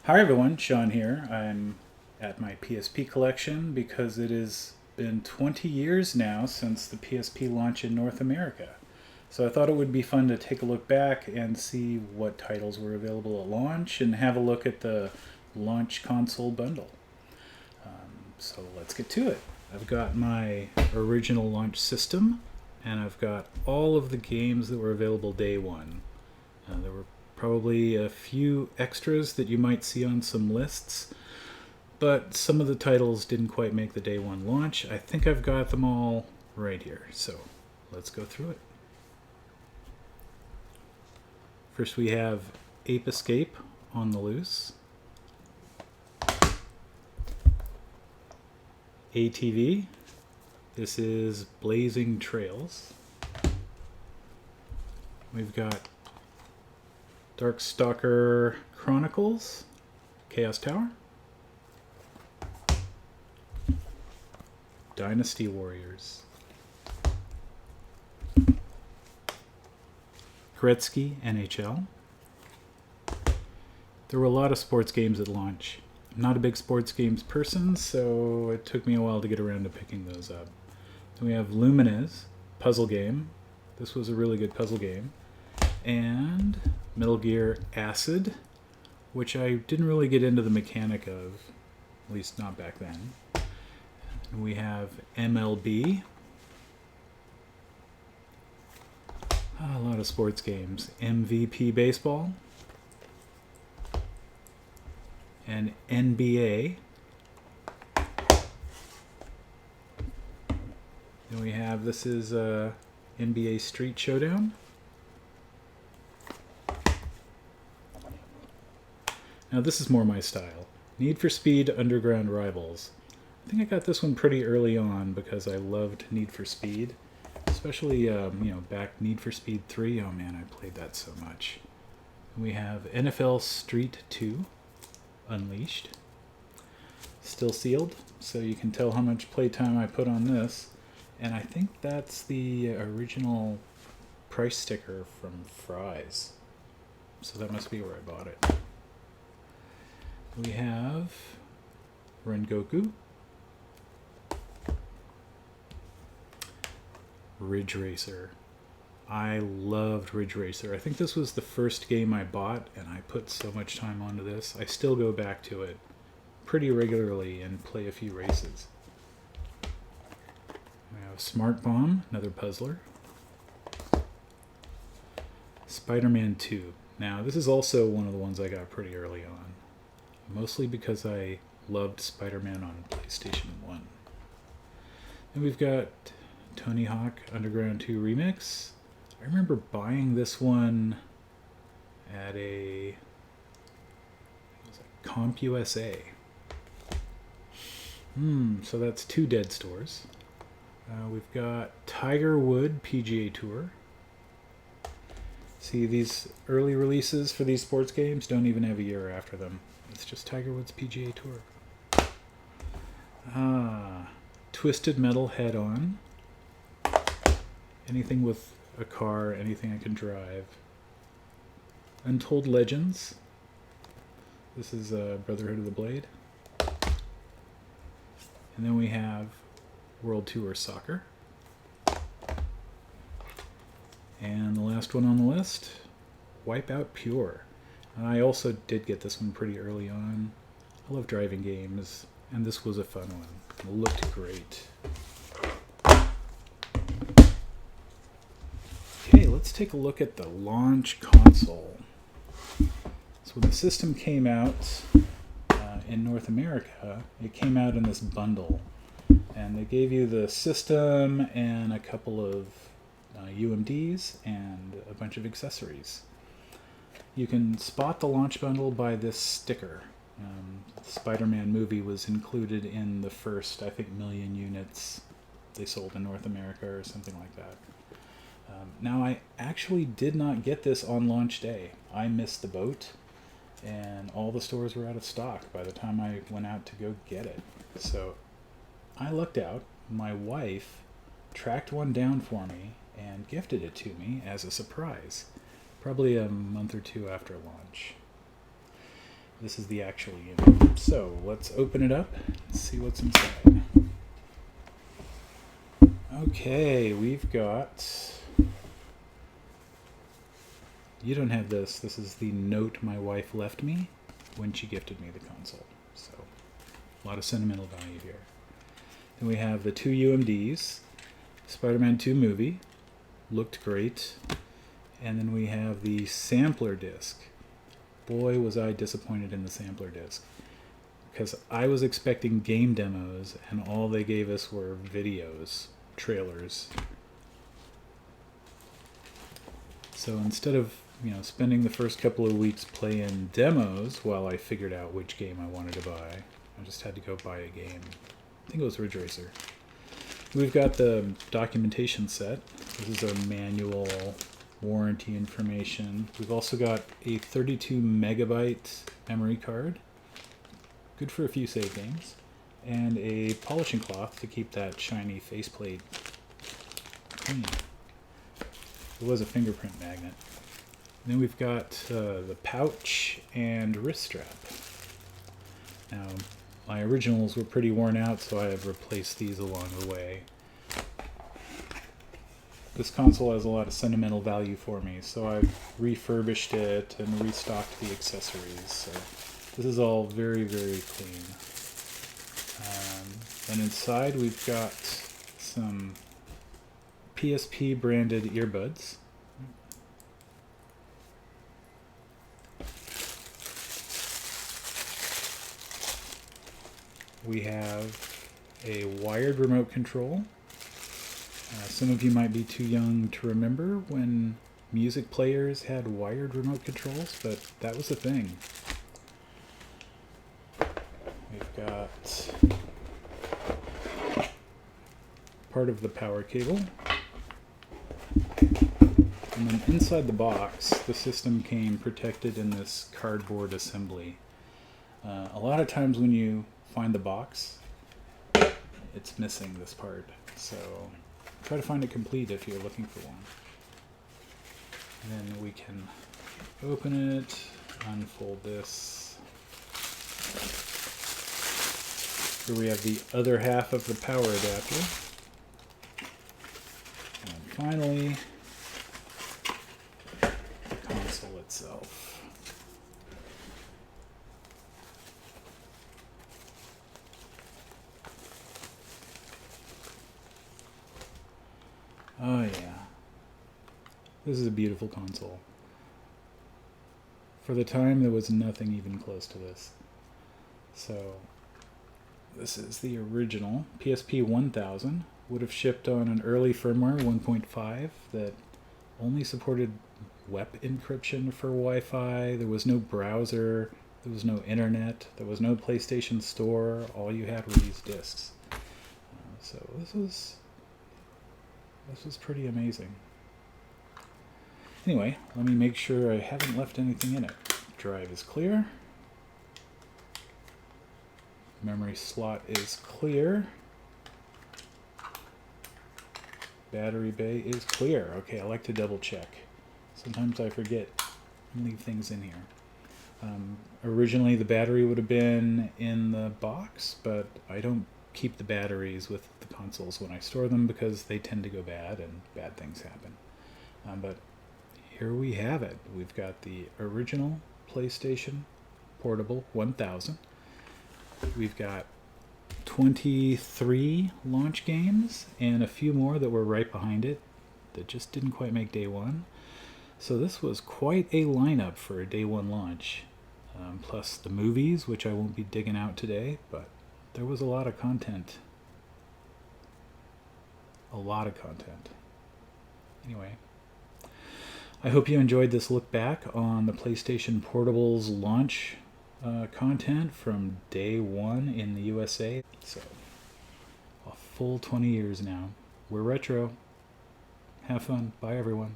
Hi everyone, Sean here. I'm at my PSP collection because it has been 20 years now since the PSP launch in North America. So I thought it would be fun to take a look back and see what titles were available at launch and have a look at the launch console bundle. So let's get to it. I've got my original launch system and I've got all of the games that were available day one. There were probably a few extras that you might see on some lists, but some of the titles didn't quite make the day one launch. I think I've got them all right here, so let's go through it. First we have Ape Escape on the Loose, ATV, this is Blazing Trails. We've got Darkstalker Chronicles, Chaos Tower, Dynasty Warriors, Gretzky NHL. There were a lot of sports games at launch. I'm not a big sports games person, so it took me a while to get around to picking those up. Then we have Lumines, puzzle game. This was a really good puzzle game. And Metal Gear Acid, which I didn't really get into the mechanic of, at least not back then. And we have MLB. A lot of sports games. MVP Baseball. And NBA. Then we have, this is NBA Street Showdown. Now this is more my style. Need for Speed Underground Rivals. I think I got this one pretty early on because I loved Need for Speed. Especially, back Need for Speed 3. Oh man, I played that so much. We have NFL Street 2, Unleashed. Still sealed, so you can tell how much playtime I put on this. And I think that's the original price sticker from Fry's. So that must be where I bought it. We have Rengoku, Ridge Racer. I loved Ridge Racer. I think this was the first game I bought, and I put so much time onto this. I still go back to it pretty regularly and play a few races. We have Smart Bomb, another puzzler. Spider-Man 2. Now, this is also one of the ones I got pretty early on. Mostly because I loved Spider-Man on PlayStation 1. And we've got Tony Hawk Underground 2 Remix. I remember buying this one at a CompUSA. So that's two dead stores. We've got Tiger Wood PGA Tour. See, these early releases for these sports games don't even have a year after them. It's just Tiger Woods PGA Tour. Twisted Metal Head On. Anything with a car, anything I can drive. Untold Legends. This is Brotherhood of the Blade. And then we have World Tour Soccer. And the last one on the list, Wipeout Pure. I also did get this one pretty early on. I love driving games, and this was a fun one. It looked great. Okay, let's take a look at the launch console. So when the system came out in North America, it came out in this bundle. And they gave you the system and a couple of UMDs and a bunch of accessories. You can spot the launch bundle by this sticker. The Spider-Man movie was included in the first, I think, million units they sold in North America or something like that. Now, I actually did not get this on launch day. I missed the boat, and all the stores were out of stock by the time I went out to go get it. So I lucked out. My wife tracked one down for me and gifted it to me as a surprise, probably a month or two after launch. This is the actual unit. So let's open it up and see what's inside. Okay, we've got... You don't have this. This is the note my wife left me when she gifted me the console. So, a lot of sentimental value here. Then we have the two UMDs. Spider-Man 2 movie. Looked great. And then we have the sampler disc. Boy, was I disappointed in the sampler disc. Because I was expecting game demos, and all they gave us were videos, trailers. So instead of spending the first couple of weeks playing demos while I figured out which game I wanted to buy, I just had to go buy a game. I think it was Ridge Racer. We've got the documentation set. This is our manual, warranty information. We've also got a 32 megabyte memory card. Good for a few save games. And a polishing cloth to keep that shiny faceplate clean. It was a fingerprint magnet. Then we've got the pouch and wrist strap. Now, my originals were pretty worn out, so I have replaced these along the way. This console has a lot of sentimental value for me, so I've refurbished it and restocked the accessories. So this is all very, very clean. And inside we've got some PSP branded earbuds. We have a wired remote control. Some of you might be too young to remember when music players had wired remote controls, but that was a thing. We've got part of the power cable. And then inside the box, the system came protected in this cardboard assembly. A lot of times when you find the box, it's missing this part. So try to find it complete if you're looking for one. And then we can open it, unfold this. Here we have the other half of the power adapter. And finally, the console itself. Oh yeah, this is a beautiful console. For the time, there was nothing even close to this. So, this is the original PSP 1000. Would have shipped on an early firmware 1.5 that only supported web encryption for Wi-Fi. There was no browser, there was no internet, there was no PlayStation Store. All you had were these discs. So this was pretty amazing. Anyway, let me make sure I haven't left anything in it. Drive is clear. Memory slot is clear. Battery bay is clear. Okay, I like to double check. Sometimes I forget and leave things in here. Originally the battery would have been in the box, but I don't keep the batteries with the consoles when I store them because they tend to go bad and bad things happen. But here we have it. We've got the original PlayStation Portable 1000. We've got 23 launch games and a few more that were right behind it that just didn't quite make day one. So this was quite a lineup for a day one launch. Plus the movies, which I won't be digging out today, but there was a lot of content. A lot of content. Anyway, I hope you enjoyed this look back on the PlayStation Portable's launch content from day one in the USA. So, a full 20 years now. We're retro. Have fun. Bye, everyone.